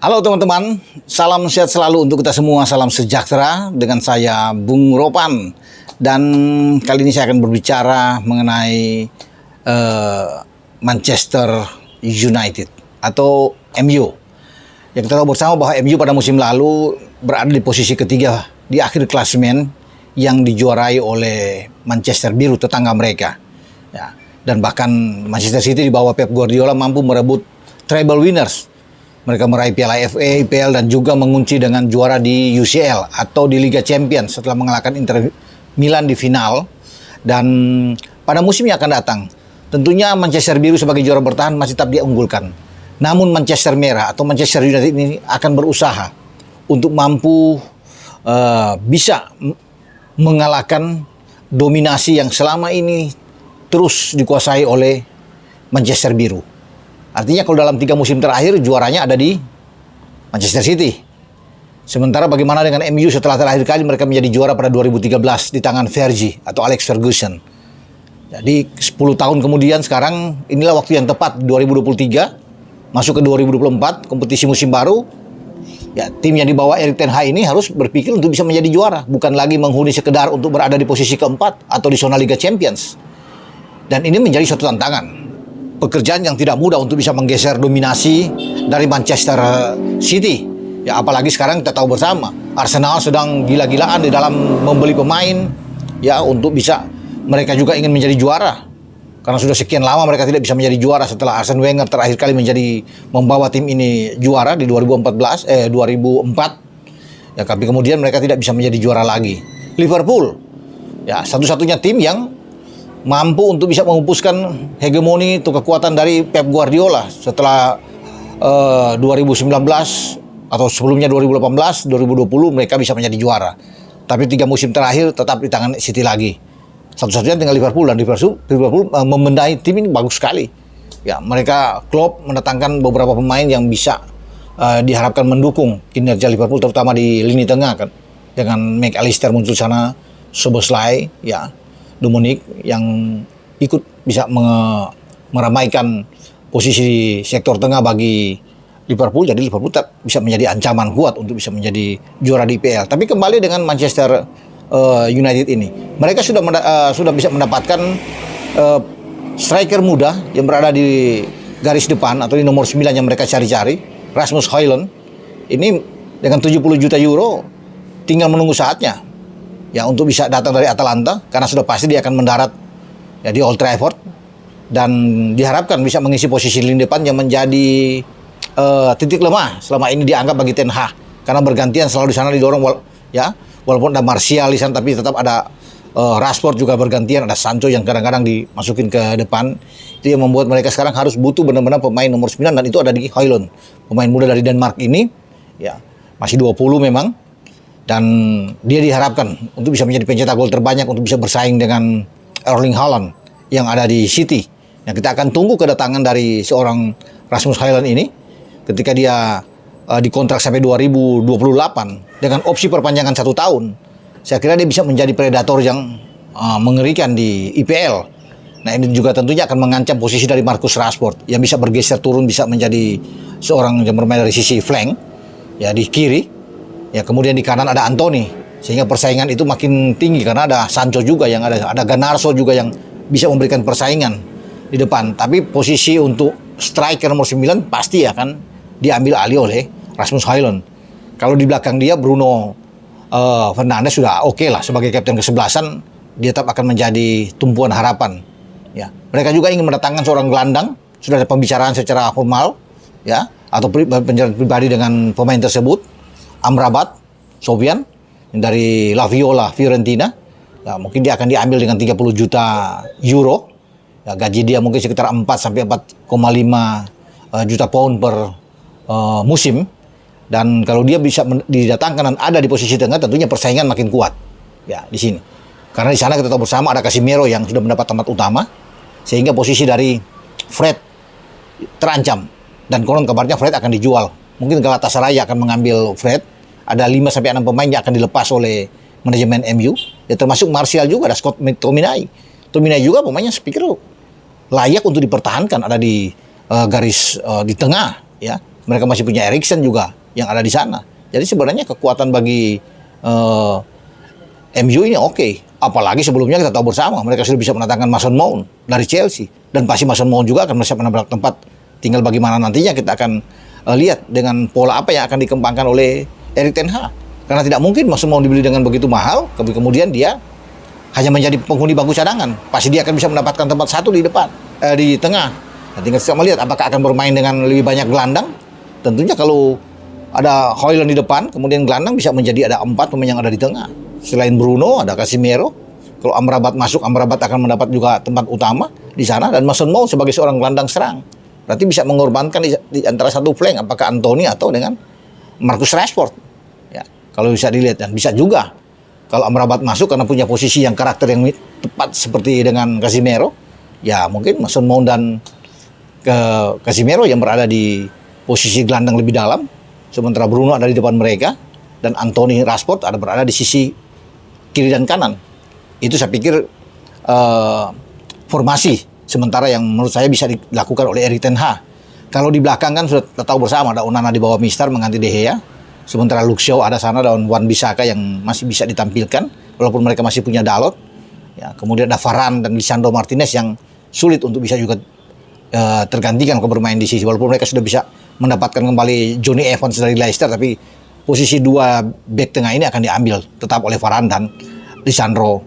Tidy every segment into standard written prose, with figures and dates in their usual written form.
Halo teman-teman, salam sehat selalu untuk kita semua, salam sejahtera dengan saya Bung Ropan. Dan kali ini saya akan berbicara mengenai Manchester United atau MU. Yang kita tahu bersama bahwa MU pada musim lalu berada di posisi ketiga di akhir klasemen yang dijuarai oleh Manchester Biru, tetangga mereka. Ya, dan bahkan Manchester City di bawah Pep Guardiola mampu merebut treble winners. Mereka meraih Piala FA, IPL, dan juga mengunci dengan juara di UCL atau di Liga Champions setelah mengalahkan Inter Milan di final. Dan pada musim yang akan datang, tentunya Manchester Biru sebagai juara bertahan masih tetap dia unggulkan. Namun Manchester Merah atau Manchester United ini akan berusaha untuk mampu bisa mengalahkan dominasi yang selama ini terus dikuasai oleh Manchester Biru. Artinya kalau dalam 3 musim terakhir juaranya ada di Manchester City. Sementara bagaimana dengan MU setelah terakhir kali mereka menjadi juara pada 2013 di tangan Fergie atau Alex Ferguson. Jadi 10 tahun kemudian sekarang inilah waktu yang tepat 2023 masuk ke 2024 kompetisi musim baru. Ya, tim yang dibawa Erik ten Hag ini harus berpikir untuk bisa menjadi juara, bukan lagi menghuni sekedar untuk berada di posisi keempat atau di zona Liga Champions. Dan ini menjadi suatu tantangan. Pekerjaan yang tidak mudah untuk bisa menggeser dominasi dari Manchester City. Ya, apalagi sekarang kita tahu bersama Arsenal sedang gila-gilaan di dalam membeli pemain ya untuk bisa mereka juga ingin menjadi juara. Karena sudah sekian lama mereka tidak bisa menjadi juara setelah Arsene Wenger terakhir kali membawa tim ini juara di 2004. Ya, tapi kemudian mereka tidak bisa menjadi juara lagi. Liverpool ya satu-satunya tim yang mampu untuk bisa memupuskan hegemoni atau kekuatan dari Pep Guardiola setelah 2019 atau sebelumnya 2018, 2020 mereka bisa menjadi juara. Tapi 3 musim terakhir tetap di tangan City lagi. Satu-satunya tinggal Liverpool, dan Liverpool membenahi tim ini bagus sekali. Ya, mereka Klopp mendatangkan beberapa pemain yang bisa diharapkan mendukung kinerja Liverpool terutama di lini tengah kan. Dengan McAllister muncul sana, Szoboszlai ya. Dominic yang ikut bisa meramaikan posisi di sektor tengah bagi Liverpool. Jadi Liverpool tetap bisa menjadi ancaman kuat untuk bisa menjadi juara di IPL. Tapi kembali dengan Manchester United ini, mereka sudah bisa mendapatkan striker muda yang berada di garis depan atau di nomor 9 yang mereka cari-cari, Rasmus Højlund. Ini dengan 70 juta euro tinggal menunggu saatnya ya untuk bisa datang dari Atalanta, karena sudah pasti dia akan mendarat ya di Old Trafford, dan diharapkan bisa mengisi posisi lini depan yang menjadi titik lemah selama ini dianggap bagi Ten Hag, karena bergantian selalu di sana didorong ya, walaupun ada Martial di sana tapi tetap ada Rashford juga bergantian, ada Sancho yang kadang-kadang dimasukin ke depan. Itu yang membuat mereka sekarang harus butuh benar-benar pemain nomor 9, dan itu ada di Højlund, pemain muda dari Denmark ini ya, masih 20 memang. Dan dia diharapkan untuk bisa menjadi pencetak gol terbanyak untuk bisa bersaing dengan Erling Haaland yang ada di City. Nah, kita akan tunggu kedatangan dari seorang Rasmus Højlund ini ketika dia dikontrak sampai 2028 dengan opsi perpanjangan 1 tahun. Saya kira dia bisa menjadi predator yang mengerikan di IPL. Nah, ini juga tentunya akan mengancam posisi dari Marcus Rashford yang bisa bergeser turun, bisa menjadi seorang yang bermain dari sisi flank ya di kiri. Ya, kemudian di kanan ada Anthony, sehingga persaingan itu makin tinggi karena ada Sancho juga yang ada Garnacho juga yang bisa memberikan persaingan di depan. Tapi posisi untuk striker nomor 9 pasti akan diambil alih oleh Rasmus Højlund. Kalau di belakang dia Bruno Fernandes sudah oke lah sebagai kapten ke-11, dia tetap akan menjadi tumpuan harapan. Ya, mereka juga ingin mendatangkan seorang gelandang, sudah ada pembicaraan secara formal ya, atau pembicaraan pribadi dengan pemain tersebut. Amrabat Sofyan dari La Viola Fiorentina ya, mungkin dia akan diambil dengan 30 juta euro ya, gaji dia mungkin sekitar 4 sampai 4,5 juta pound per musim. Dan kalau dia bisa didatangkan dan ada di posisi tengah, tentunya persaingan makin kuat ya di sini, karena di sana kita tahu bersama ada Casemiro yang sudah mendapat tempat utama, sehingga posisi dari Fred terancam, dan konon kabarnya Fred akan dijual. Mungkin Galatasaray akan mengambil Fred. Ada 5 sampai 6 pemain yang akan dilepas oleh manajemen MU. Ya, termasuk Martial juga, ada Scott McTominay. Tominay juga pemainnya pikir layak untuk dipertahankan, ada di garis di tengah ya. Mereka masih punya Eriksen juga yang ada di sana. Jadi sebenarnya kekuatan bagi MU ini oke. Apalagi sebelumnya kita tahu bersama mereka sudah bisa mendatangkan Mason Mount dari Chelsea, dan pasti Mason Mount juga akan siap menambah tempat. Tinggal bagaimana nantinya kita akan lihat dengan pola apa yang akan dikembangkan oleh Erik ten Hag. Karena tidak mungkin Mason Mount dibeli dengan begitu mahal, kemudian dia hanya menjadi penghuni bangku cadangan. Pasti dia akan bisa mendapatkan tempat satu di depan, di tengah. Nah, tinggal kita melihat apakah akan bermain dengan lebih banyak gelandang. Tentunya kalau ada Højlund di depan, kemudian gelandang bisa menjadi ada 4 pemain yang ada di tengah. Selain Bruno, ada Casemiro. Kalau Amrabat masuk, Amrabat akan mendapat juga tempat utama di sana. Dan Mason Mount sebagai seorang gelandang serang. Berarti bisa mengorbankan di antara satu flank, apakah Anthony atau dengan Marcus Rashford. Ya, kalau bisa dilihat, dan bisa juga kalau Amrabat masuk karena punya posisi yang karakter yang tepat seperti dengan Casemiro, ya mungkin Mason Mount dan Casemiro yang berada di posisi gelandang lebih dalam, sementara Bruno ada di depan mereka, dan Anthony Rashford ada berada di sisi kiri dan kanan. Itu saya pikir formasi sementara yang menurut saya bisa dilakukan oleh Erik ten Hag. Kalau di belakang kan sudah tahu bersama, ada Onana di bawah Mister mengganti De Gea, sementara Luke Shaw ada sana dan Wan-Bissaka yang masih bisa ditampilkan walaupun mereka masih punya Dalot. Ya, kemudian ada Varane dan Lisandro Martinez yang sulit untuk bisa juga tergantikan kalau bermain di sisi, walaupun mereka sudah bisa mendapatkan kembali Johnny Evans dari Leicester, tapi posisi 2 bek tengah ini akan diambil tetap oleh Varane dan Lisandro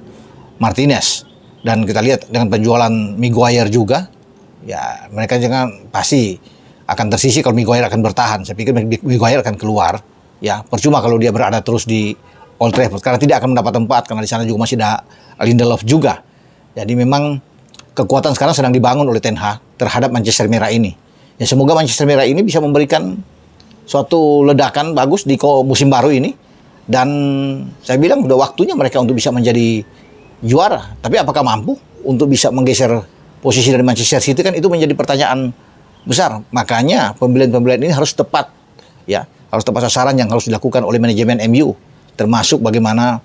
Martinez. Dan kita lihat dengan penjualan Maguire juga, ya mereka jangan pasti akan tersisi kalau Maguire akan bertahan. Saya pikir Maguire akan keluar. Ya, percuma kalau dia berada terus di Old Trafford karena tidak akan mendapat tempat, karena di sana juga masih ada Lindelof juga. Jadi memang kekuatan sekarang sedang dibangun oleh Ten Hag terhadap Manchester Merah ini. Ya, semoga Manchester Merah ini bisa memberikan suatu ledakan bagus di musim baru ini. Dan saya bilang udah waktunya mereka untuk bisa menjadi juara. Tapi apakah mampu untuk bisa menggeser posisi dari Manchester City, kan itu menjadi pertanyaan besar. Makanya pembelian-pembelian ini harus tepat, ya, harus tepat sasaran yang harus dilakukan oleh manajemen MU. Termasuk bagaimana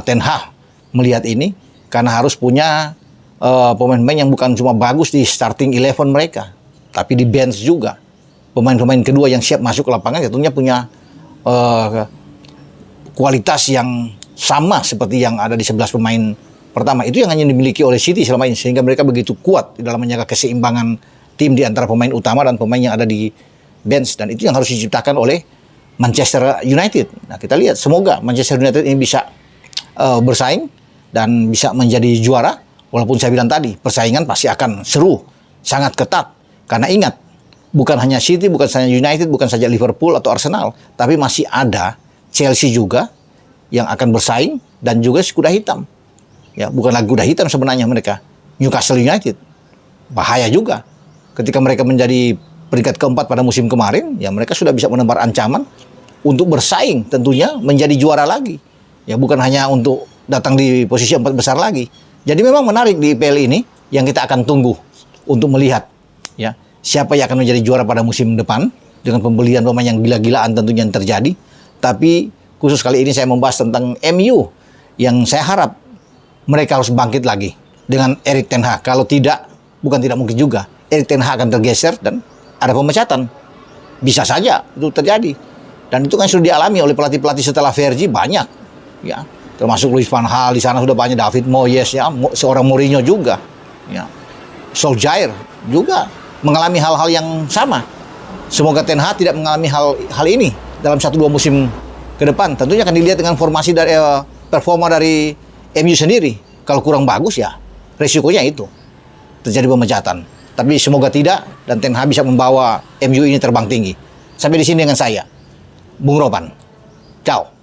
Ten Hag melihat ini, karena harus punya pemain-pemain yang bukan cuma bagus di starting 11 mereka, tapi di bench juga. Pemain-pemain kedua yang siap masuk ke lapangan tentunya punya kualitas yang sama seperti yang ada di 11 pemain pertama. Itu yang hanya dimiliki oleh City selama ini, sehingga mereka begitu kuat di dalam menjaga keseimbangan tim di antara pemain utama dan pemain yang ada di bench. Dan itu yang harus diciptakan oleh Manchester United. Nah, kita lihat semoga Manchester United ini bisa bersaing dan bisa menjadi juara. Walaupun saya bilang tadi, persaingan pasti akan seru, sangat ketat. Karena ingat, bukan hanya City, bukan saja United, bukan saja Liverpool atau Arsenal, tapi masih ada Chelsea juga yang akan bersaing, dan juga si kuda hitam. Ya, bukan lagi kuda hitam sebenarnya mereka. Newcastle United. Bahaya juga. Ketika mereka menjadi peringkat keempat pada musim kemarin, ya mereka sudah bisa menebar ancaman untuk bersaing tentunya menjadi juara lagi. Ya, bukan hanya untuk datang di posisi 4 besar lagi. Jadi memang menarik di IPL ini yang kita akan tunggu untuk melihat, ya, siapa yang akan menjadi juara pada musim depan dengan pembelian pemain yang gila-gilaan tentunya yang terjadi. Tapi khusus kali ini saya membahas tentang MU yang saya harap mereka harus bangkit lagi dengan Erik ten Hag. Kalau tidak, bukan tidak mungkin juga, Erik ten Hag akan tergeser dan ada pemecatan. Bisa saja itu terjadi. Dan itu kan sudah dialami oleh pelatih-pelatih setelah Fergie banyak, ya. Termasuk Louis van Gaal, di sana sudah banyak, David Moyes, ya, seorang Mourinho juga, ya. Solskjaer juga mengalami hal-hal yang sama. Semoga Ten Hag tidak mengalami hal ini dalam 1-2 musim ke depan. Tentunya akan dilihat dengan formasi dari performa dari MU sendiri. Kalau kurang bagus, ya resikonya itu terjadi pemecatan. Tapi semoga tidak, dan Ten Hag bisa membawa MU ini terbang tinggi. Sampai di sini dengan saya, Bung Ropan. Ciao.